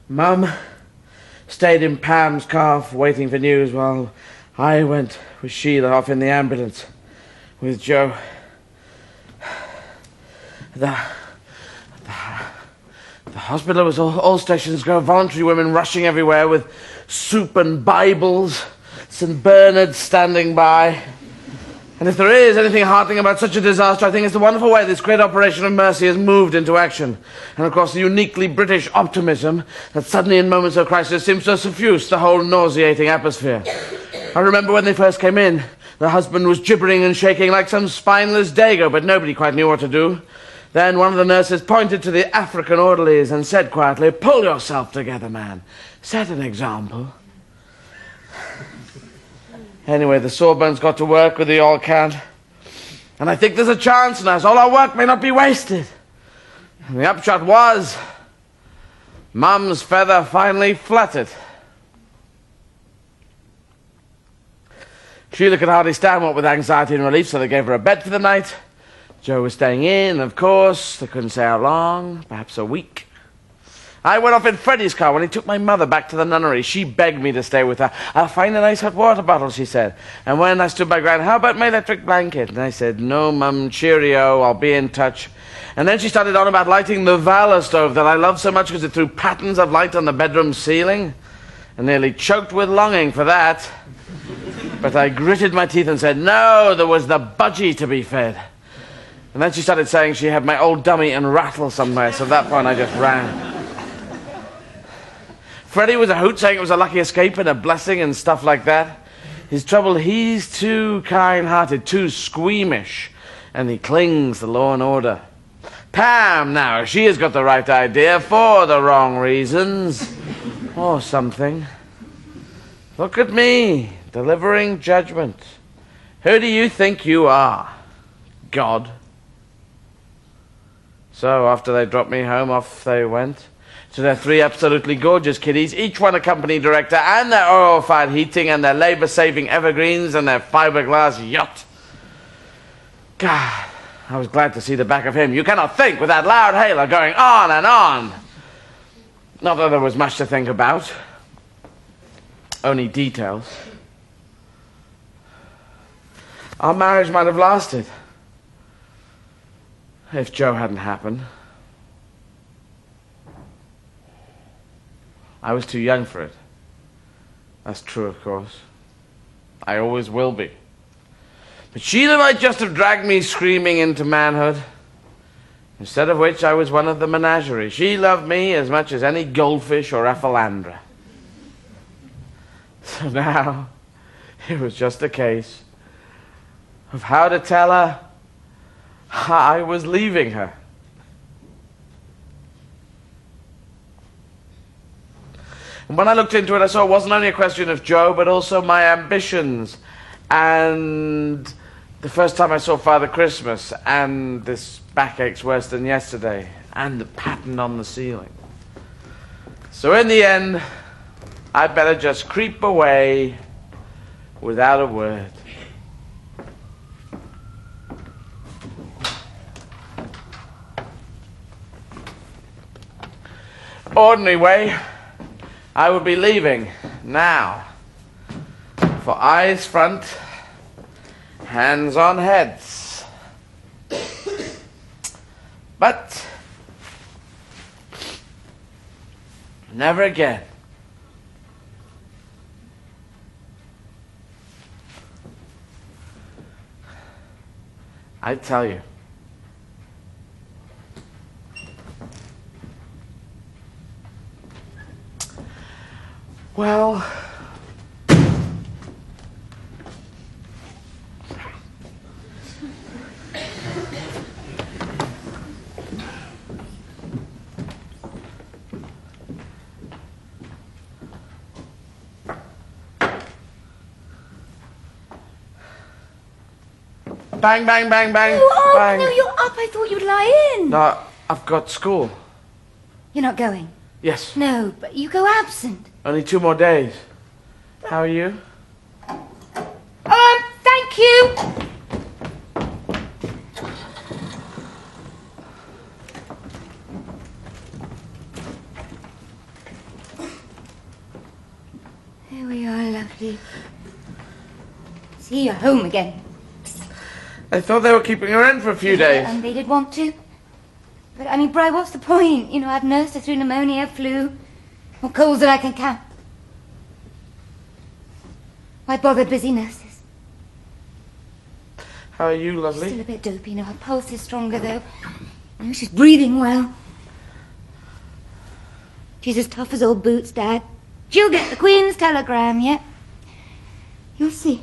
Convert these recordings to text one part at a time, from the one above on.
Mum stayed in Pam's car waiting for news while I went with Sheila off in the ambulance with Joe. The hospital was all stations go, voluntary women rushing everywhere with soup and Bibles, St. Bernard standing by. And if there is anything heartening about such a disaster, I think it's the wonderful way this great operation of mercy has moved into action. And of course the uniquely British optimism that suddenly in moments of crisis seems to suffuse the whole nauseating atmosphere. I remember when they first came in, the husband was gibbering and shaking like some spineless dago, but nobody quite knew what to do. Then one of the nurses pointed to the African orderlies and said quietly, "Pull yourself together, man. Set an example." Anyway, the Sawbones got to work with the all-can. And I think there's a chance now, so all our work may not be wasted. And the upshot was, Mum's feather finally fluttered. Sheila could hardly stand what with anxiety and relief, so they gave her a bed for the night. Joe was staying in, of course. They couldn't say how long, perhaps a week. I went off in Freddie's car when he took my mother back to the nunnery. She begged me to stay with her. "I'll find a nice hot water bottle," she said. And when I stood by Gran, "How about my electric blanket?" And I said, "No, Mum, cheerio, I'll be in touch." And then she started on about lighting the Valor stove that I loved so much because it threw patterns of light on the bedroom ceiling. I nearly choked with longing for that. But I gritted my teeth and said, no, there was the budgie to be fed. And then she started saying she had my old dummy and rattle somewhere, so at that point I just ran. Freddie was a hoot, saying it was a lucky escape and a blessing and stuff like that. His trouble, he's too kind-hearted, too squeamish, and he clings to law and order. Pam, now, she has got the right idea for the wrong reasons, or something. Look at me, delivering judgment. Who do you think you are? God. So after they dropped me home, off they went to their 3 absolutely gorgeous kiddies, each one a company director, and their oil-fired heating, and their labor-saving evergreens, and their fiberglass yacht. God, I was glad to see the back of him. You cannot think with that loud hailer going on and on. Not that there was much to think about. Only details. Our marriage might have lasted if Joe hadn't happened. I was too young for it. That's true, of course. I always will be. But Sheila might just have dragged me screaming into manhood. Instead of which, I was one of the menagerie. She loved me as much as any goldfish or ephelandra. So now, it was just a case of how to tell her I was leaving her. And when I looked into it, I saw it wasn't only a question of Joe, but also my ambitions. And the first time I saw Father Christmas, and this backache's worse than yesterday, and the pattern on the ceiling. So in the end, I'd better just creep away without a word. Ordinary way, I would be leaving now for eyes front, hands on heads. But never again. I tell you. Well, bang, bang, bang, bang. Oh, bang. no, you're up. I thought you'd lie in. No, I've got school. You're not going? Yes. No, but you go absent. Only 2 more days. How are you? Thank you. There we are, lovely. See, you're home again. I thought they were keeping her in for a few days. And they did want to. But, I mean, Bri, what's the point? You know, I've nursed her through pneumonia, flu, or colds that I can count. Why bother busy nurses? How are you, lovely? Still a bit dopey, you know. Her pulse is stronger, though. Oh, she's breathing well. She's as tough as old boots, Dad. She'll get the Queen's telegram, yeah? You'll see.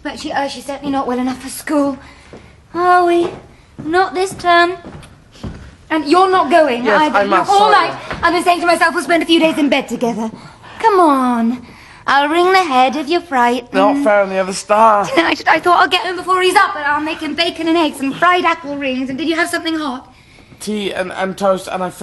But she's certainly not well enough for school. Are we? Not this term. And you're not going yes, either. I must. All Sorry. night, I've been saying to myself, we'll spend a few days in bed together. Come on. I'll ring the head if you're frightened. Not fair on the other star. I thought I'll get him before he's up, and I'll make him bacon and eggs and fried apple rings. And did you have something hot? Tea and toast, and I fed